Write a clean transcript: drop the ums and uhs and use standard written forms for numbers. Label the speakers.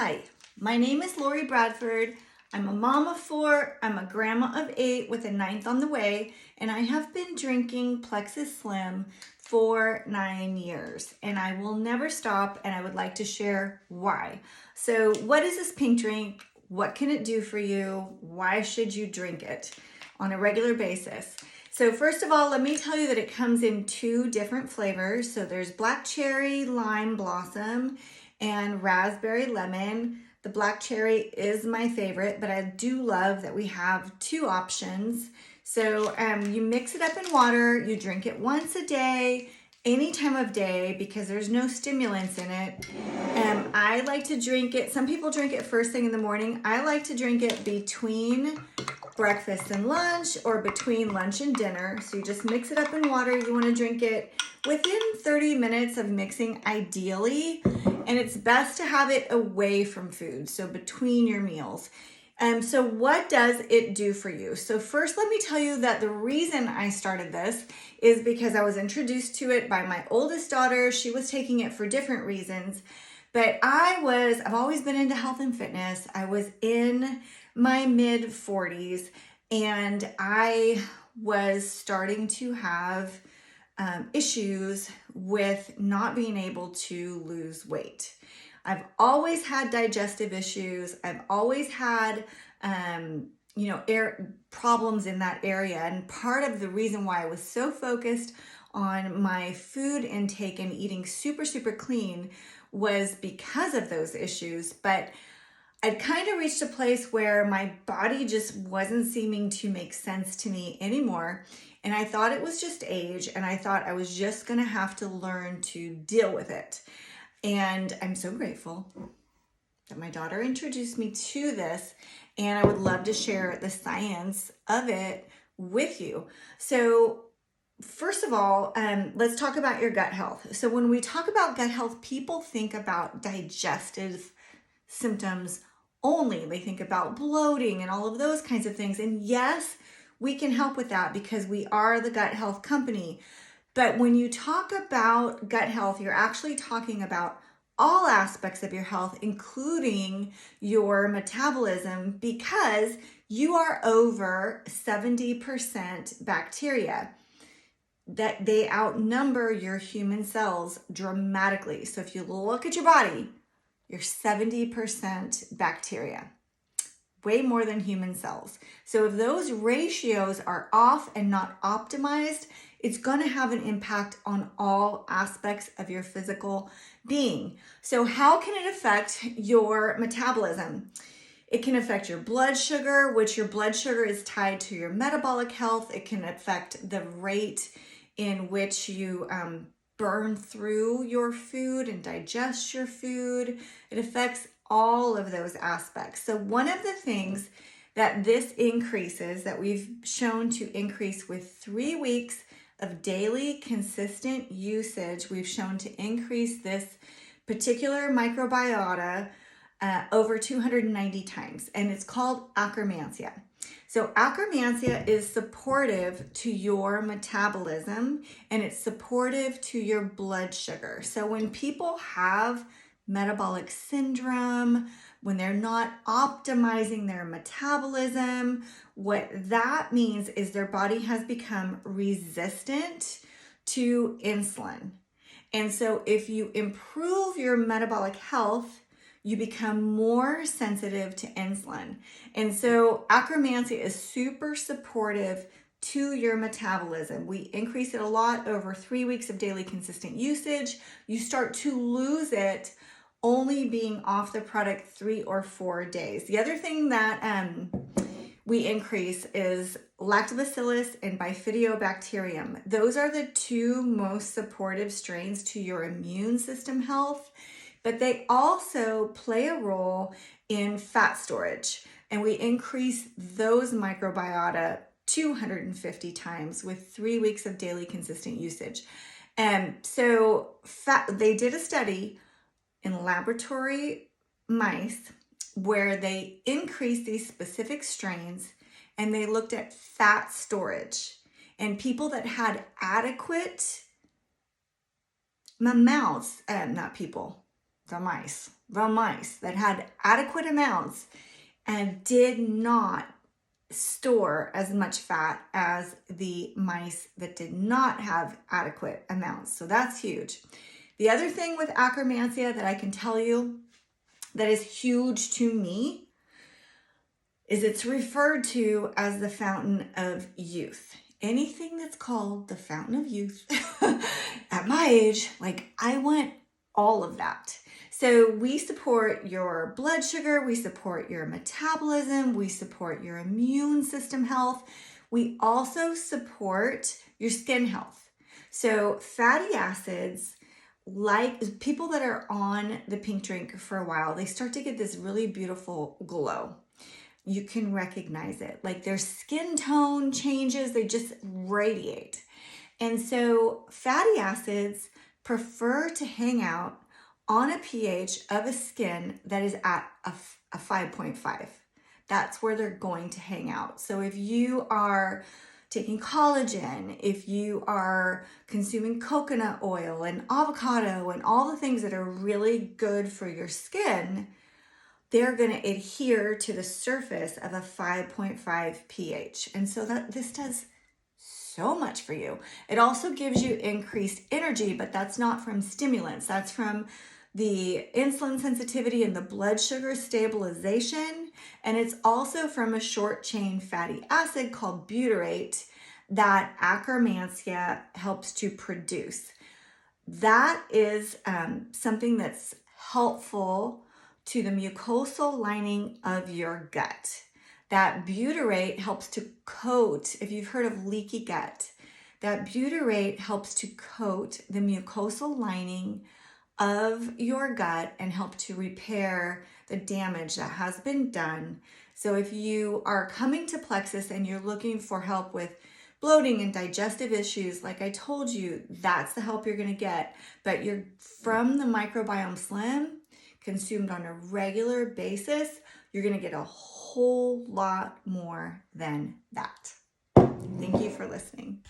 Speaker 1: Hi, my name is Lori Bradford. I'm a mom of 4, I'm a grandma of 8 with a 9th on the way, and I have been drinking Plexus Slim for 9 years, and I will never stop, and I would like to share why. So what is this pink drink? What can it do for you? Why should you drink it on a regular basis? So first of all, let me tell you that it comes in 2 different flavors. So there's black cherry, lime blossom, and raspberry lemon. The black cherry is my favorite, but I do love that we have 2 options. So you mix it up in water, you drink it once a day, any time of day, because there's no stimulants in it. I like to drink it, some people drink it first thing in the morning. I like to drink it between breakfast and lunch or between lunch and dinner. So you just mix it up in water. You want to drink it within 30 minutes of mixing ideally, and it's best to have it away from food, so between your meals. So what does it do for you? So first, let me tell you that the reason I started this is because I was introduced to it by my oldest daughter. She was taking it for different reasons, but I've always been into health and fitness. I was in my mid 40s and I was starting to have issues with not being able to lose weight. I've always had digestive issues. I've always had, problems in that area. And part of the reason why I was so focused on my food intake and eating super, super clean was because of those issues. But I'd kind of reached a place where my body just wasn't seeming to make sense to me anymore. And I thought it was just age, and I thought I was just going to have to learn to deal with it. And I'm so grateful that my daughter introduced me to this, and I would love to share the science of it with you. So first of all, let's talk about your gut health. So when we talk about gut health, people think about digestive symptoms only. They think about bloating and all of those kinds of things. And yes, we can help with that because we are the gut health company. But when you talk about gut health, you're actually talking about all aspects of your health, including your metabolism, because you are over 70% bacteria. That they outnumber your human cells dramatically. So if you look at your body, you're 70% bacteria, way more than human cells. So if those ratios are off and not optimized, it's going to have an impact on all aspects of your physical being. So how can it affect your metabolism? It can affect your blood sugar, which your blood sugar is tied to your metabolic health. It can affect the rate in which you burn through your food and digest your food. It affects all of those aspects. So one of the things that this increases, that we've shown to increase with 3 weeks of daily consistent usage, we've shown to increase this particular microbiota over 290 times, and it's called Akkermansia. So Akkermansia is supportive to your metabolism, and it's supportive to your blood sugar. So when people have metabolic syndrome, when they're not optimizing their metabolism, what that means is their body has become resistant to insulin. And so if you improve your metabolic health, you become more sensitive to insulin. And so Akkermansia is super supportive to your metabolism. We increase it a lot over 3 weeks of daily consistent usage. You start to lose it only being off the product 3 or 4 days. The other thing that we increase is lactobacillus and bifidobacterium. Those are the 2 most supportive strains to your immune system health, but they also play a role in fat storage. And we increase those microbiota 250 times with 3 weeks of daily consistent usage. They did a study in laboratory mice where they increased these specific strains, and they looked at fat storage. And people that had adequate amounts, not people, the mice, from mice that had adequate amounts and did not store as much fat as the mice that did not have adequate amounts. So that's huge. The other thing with Akkermansia that I can tell you that is huge to me is it's referred to as the fountain of youth. Anything that's called the fountain of youth at my age, like I want all of that. So we support your blood sugar, we support your metabolism, we support your immune system health. We also support your skin health. So fatty acids, like people that are on the pink drink for a while, they start to get this really beautiful glow. You can recognize it. Like their skin tone changes, they just radiate. And so fatty acids prefer to hang out on a pH of a skin that is at a 5.5. That's where they're going to hang out. So if you are taking collagen, if you are consuming coconut oil and avocado and all the things that are really good for your skin, they're going to adhere to the surface of a 5.5 pH. And so this does so much for you. It also gives you increased energy, but that's not from stimulants. That's from the insulin sensitivity and the blood sugar stabilization. And it's also from a short chain fatty acid called butyrate that Akkermansia helps to produce. That is something that's helpful to the mucosal lining of your gut. That butyrate helps to coat, if you've heard of leaky gut, that butyrate helps to coat the mucosal lining of your gut and help to repair the damage that has been done. So if you are coming to Plexus and you're looking for help with bloating and digestive issues, like I told you, that's the help you're going to get. But you're from the Microbiome Slim, consumed on a regular basis, you're going to get a whole lot more than that. Thank you for listening.